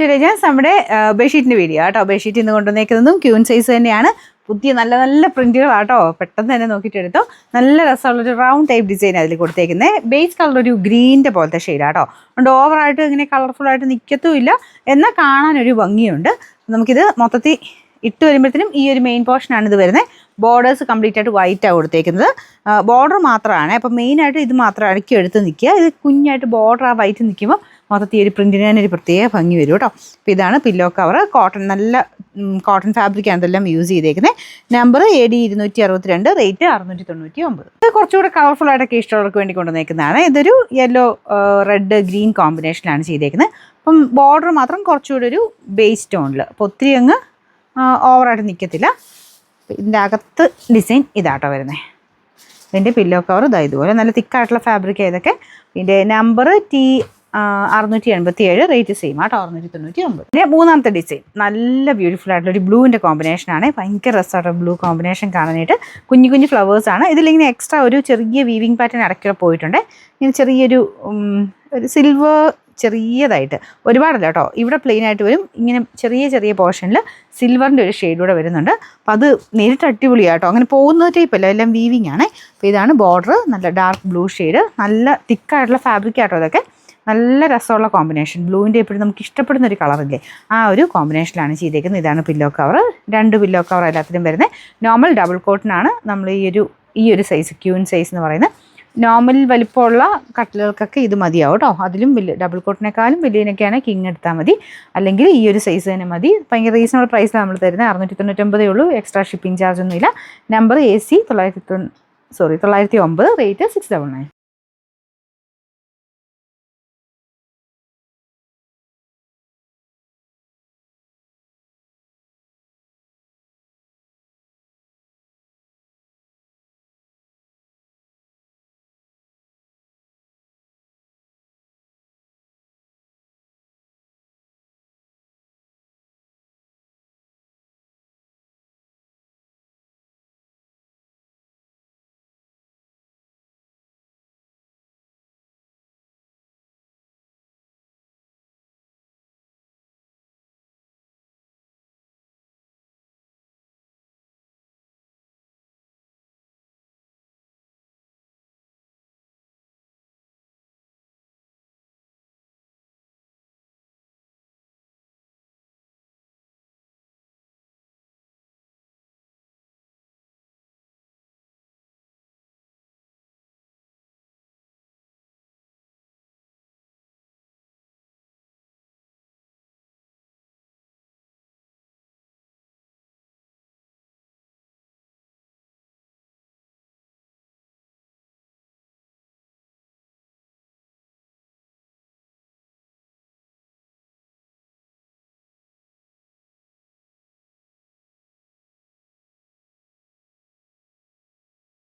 രജാസ് നമ്മുടെ ബെഡ്ഷീറ്റിൻ്റെ വീഡിയോ കേട്ടോ. ബെഡ്ഷീറ്റ് ഇന്ന് കൊണ്ടുവന്നേക്കുന്നതും ക്യൂൻ സൈസ് തന്നെയാണ്. പുതിയ നല്ല നല്ല പ്രിന്റുകളാട്ടോ. പെട്ടെന്ന് തന്നെ നോക്കിയിട്ട് എടുത്തോ. നല്ല രസമുള്ളൊരു റൗണ്ട് ടൈപ്പ് ഡിസൈൻ അതിൽ കൊടുത്തേക്കുന്നത്. ബേസ് കളർ ഒരു ഗ്രീനിൻ്റെ പോലത്തെ ഷെയ്ഡാട്ടോ. അതുകൊണ്ട് ഓവറായിട്ട് ഇങ്ങനെ കളർഫുള്ളായിട്ട് നിൽക്കത്തുമില്ല, എന്നാൽ കാണാനൊരു ഭംഗിയുണ്ട്. നമുക്കിത് മൊത്തത്തിൽ ഇട്ട് വരുമ്പോഴത്തേനും ഈ ഒരു മെയിൻ പോർഷനാണ് ഇത് വരുന്നത്. ബോർഡേഴ്സ് കംപ്ലീറ്റ് ആയിട്ട് വൈറ്റാണ് കൊടുത്തേക്കുന്നത്. ബോർഡർ മാത്രമാണ്. അപ്പോൾ മെയിനായിട്ട് ഇത് മാത്രം അടക്കി എടുത്ത് നിൽക്കുക. ഇത് കുഞ്ഞായിട്ട് ബോർഡർ ആ വൈറ്റ് നിൽക്കുമ്പോൾ മൊത്തത്തിൽ ഒരു പ്രിൻറ്റിന് തന്നെ ഒരു പ്രത്യേക ഭംഗി വരും കേട്ടോ. അപ്പോൾ ഇതാണ് പില്ലോ കവർ. കോട്ടൺ, നല്ല കോട്ടൺ ഫാബ്രിക്കാണ് ഇതെല്ലാം യൂസ് ചെയ്തേക്കുന്നത്. Number AD 262, rate 699. ഇത് കുറച്ചുകൂടെ കളർഫുൾ ആയിട്ടൊക്കെ ഇഷ്ടമുള്ളവർക്ക് വേണ്ടി കൊണ്ടുവന്നേക്കുന്നതാണ്. ഇതൊരു യെല്ലോ റെഡ് ഗ്രീൻ കോമ്പിനേഷനിലാണ് ചെയ്തേക്കുന്നത്. അപ്പം ബോർഡർ മാത്രം കുറച്ചുകൂടെ ഒരു ബേസ് ടോണിൽ, അപ്പോൾ ഒത്തിരി അങ്ങ് ഓവറായിട്ട് നിൽക്കത്തില്ല. ഇതിൻ്റെ അകത്ത് ഡിസൈൻ ഇതാട്ടോ വരുന്നത്. ഇതിൻ്റെ പില്ലോ കവർ ഇതാ ഇതുപോലെ നല്ല തിക്കായിട്ടുള്ള ഫാബ്രിക് ഇതൊക്കെ. ഇതിൻ്റെ നമ്പർ T 687, റേറ്റ് സെയിം ആട്ടോ, 699. പിന്നെ മൂന്നാമത്തെ ഡിസൈൻ നല്ല ബ്യൂട്ടിഫുൾ ആയിട്ടുള്ള ഒരു ബ്ലൂവിൻ്റെ കോമ്പിനേഷനാണ്. ഭയങ്കര രസമായിട്ട് ബ്ലൂ കോമ്പിനേഷൻ കാണാനായിട്ട്. കുഞ്ഞു കുഞ്ഞു ഫ്ലവേഴ്സാണ്. ഇതിലിങ്ങനെ എക്സ്ട്രാ ഒരു ചെറിയ വീവിങ് പാറ്റേൺ ഇടയ്ക്ക് പോയിട്ടുണ്ട്. ഇങ്ങനെ ചെറിയൊരു സിൽവർ ചെറിയതായിട്ട്, ഒരുപാടല്ല കേട്ടോ. ഇവിടെ പ്ലെയിൻ ആയിട്ട് വരും. ഇങ്ങനെ ചെറിയ ചെറിയ പോർഷനിൽ സിൽവറിൻ്റെ ഒരു ഷെയ്ഡ് കൂടെ വരുന്നുണ്ട്. അപ്പോൾ അത് നേരിട്ട് അടിപൊളിയാട്ടോ. അങ്ങനെ പോകുന്ന ടൈപ്പല്ല, എല്ലാം വീവിങ് ആണ്. അപ്പോൾ ഇതാണ് ബോർഡർ, നല്ല ഡാർക്ക് ബ്ലൂ ഷെയ്ഡ്, നല്ല തിക്കായിട്ടുള്ള ഫാബ്രിക് ആട്ടോ. അതൊക്കെ നല്ല രസമുള്ള കോമ്പിനേഷൻ. ബ്ലൂവിൻ്റെ എപ്പോഴും നമുക്ക് ഇഷ്ടപ്പെടുന്ന ഒരു കളറില്ലേ, ആ ഒരു കോമ്പിനേഷനിലാണ് ചെയ്തേക്കുന്നത്. ഇതാണ് പില്ലോ കവർ. 2 പില്ലോ കവർ എല്ലാത്തിലും വരുന്നത്. നോർമൽ ഡബിൾ കോട്ടിനാണ് നമ്മൾ ഈ ഒരു സൈസ്, ക്യൂൻ സൈസ് എന്ന് പറയുന്നത്. നോർമൽ വലിപ്പമുള്ള കട്ടിലുകൾക്കൊക്കെ ഇത് മതിയാവും കേട്ടോ. അതിലും വലിയ ഡബിൾ കോട്ടിനേക്കാളും വലിയതിനൊക്കെയാണ് കിങ് എടുത്താൽ മതി. അല്ലെങ്കിൽ ഈ ഒരു സൈസ് തന്നെ മതി. ഭയങ്കര റീസണബിൾ പ്രൈസിലാണ് നമ്മൾ തരുന്നത്. 699 ഉള്ളൂ. എക്സ്ട്രാ ഷിപ്പിംഗ് ചാർജ് ഒന്നുമില്ല. Number AC 909, rate 699.